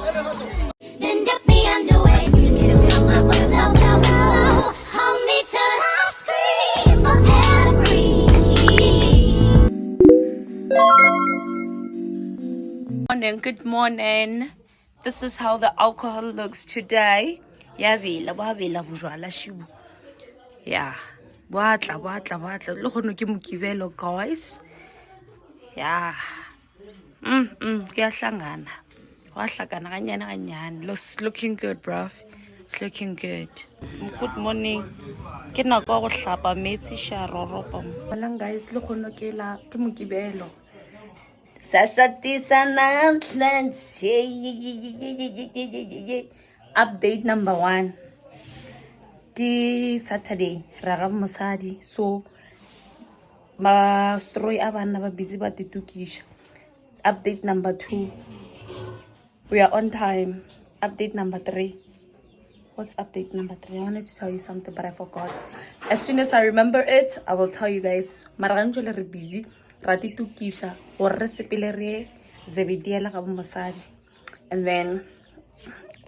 Then dip me underway. You can get it from my foot, no, no, no. Hold me till I scream or Morning, good morning. This is how the alcohol looks today. Yavila, wavila bujwala shibu. Yeah. Batla. Lo gono ke mokibelo, guys. Yeah. Kuyahlangana. Wahlangana kanyana. Looking good, bruv. It's looking good. Good morning. Ke nako go hlapa metsi sha roropa. Walang guys, lo gono ke mokibelo. Sashatisa namhlanje. Update number 1. Di Saturday, Ragam Masadi. So, ma story abana ba busy ba titukisha. Update number 2. We are on time. Update number 3. What's update number 3? I wanted to tell you something, but I forgot. As soon as I remember it, I will tell you guys. Maraganjole re busy. Rati tukisha. Or resipile re zebidiela kabu masadi. And then,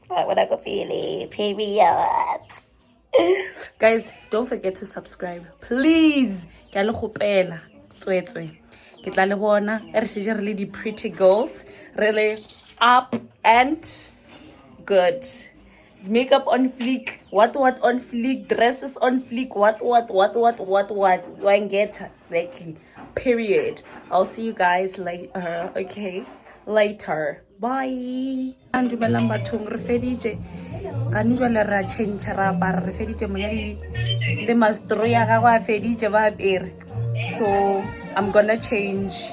what I go feel period. Guys, don't forget to subscribe. Please. Ke a le gopela. Tswetswe. Ke tla le bona re shije re le di pretty girls, really up and good. Makeup on fleek, what on fleek, dresses on fleek, what, you ain't get exactly, period. I'll see you guys later, okay? Later, bye. And dumelang bathong re feditse ka njwale ra change ra ba re feditse monyadi le mastro ya ga ba feditse ba apere. So I'm gonna change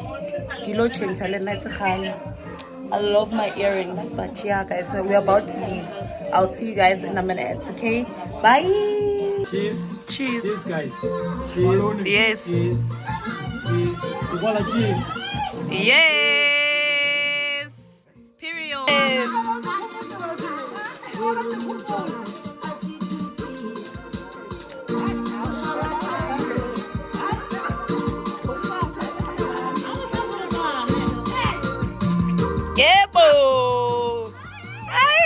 kilo change le nice khale. I love my earrings, but yeah, guys, we're about to leave. I'll see you guys in a minute, okay? Bye. Cheese. Cheese. Cheese, guys. Cheese. Yes. Cheese. Cheese. You want a cheese? Yes. Period. Yes. Yeah, boo. Ay.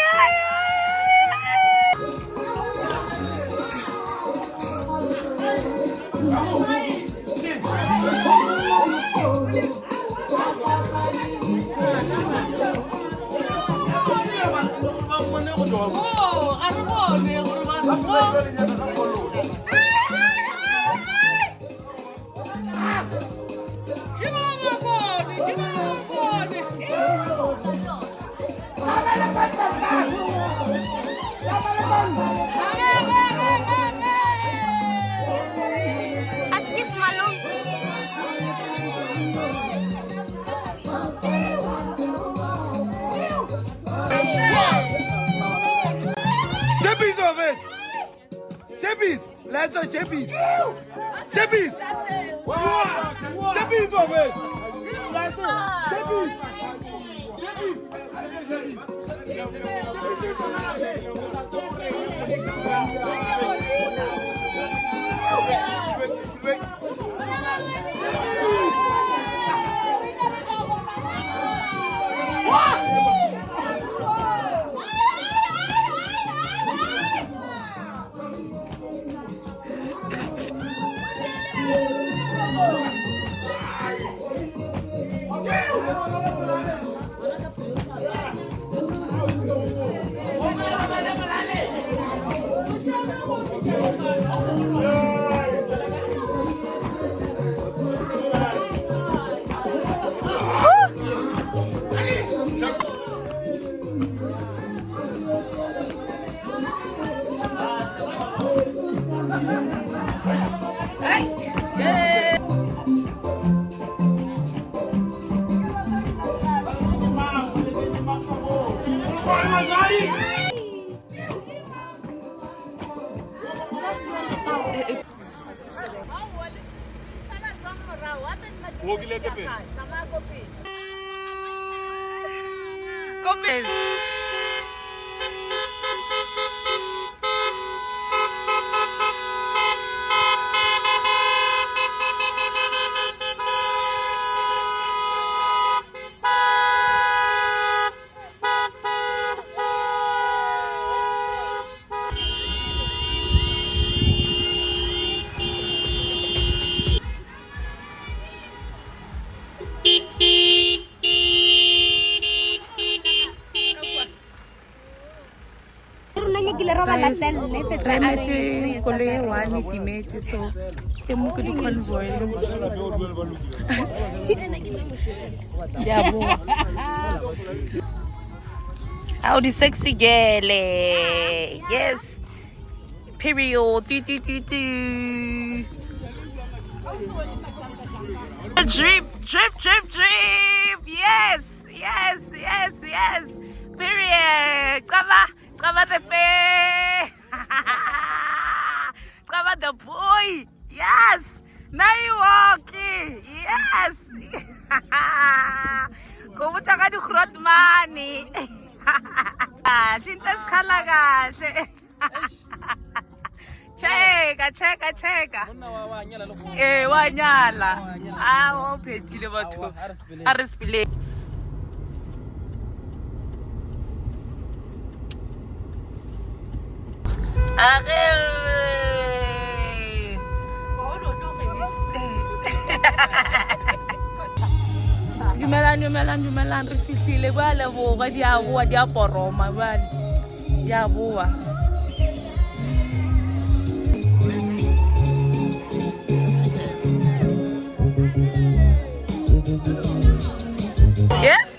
Chippies of it. Chippies. Let's go, chippies. Chippies. Chippies of it. Let's go. Chippies. Come Guys, re metse koloi e one e timetse, so ke mo ke di-convoy. Yeah, boy. How the sexy girl, yes. Period. Drip. Yes. Period. Cover the face. Cover the boy. Yes. Now you walking. Yes. Go to the grot money. Sintas kalagash. Cheka. Wanyala. Ah, ophetile batho. A re spile. Dumelang re fihlile kwa Leboga di a boa di a poroma bale di a boa. Yes.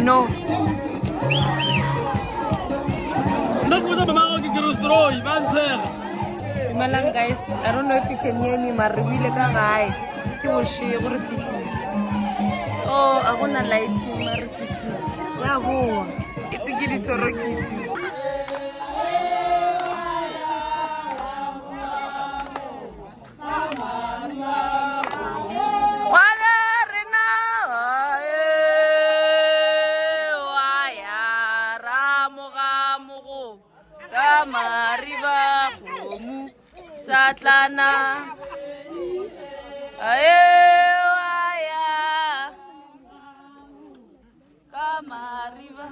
No. Malang guys, I don't know if you can hear me, maribile ka gae. Ke boshie gore fihlile. Oh, a gona lighting mare fihlile. Ya boa. Itse ke di sorokisi. Mariba khomu satlana ae waya ka mariba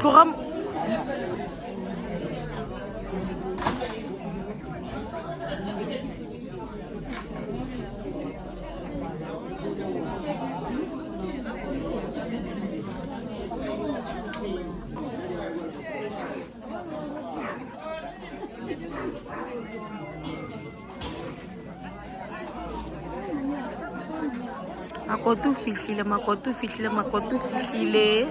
Koram Makoto fihlile.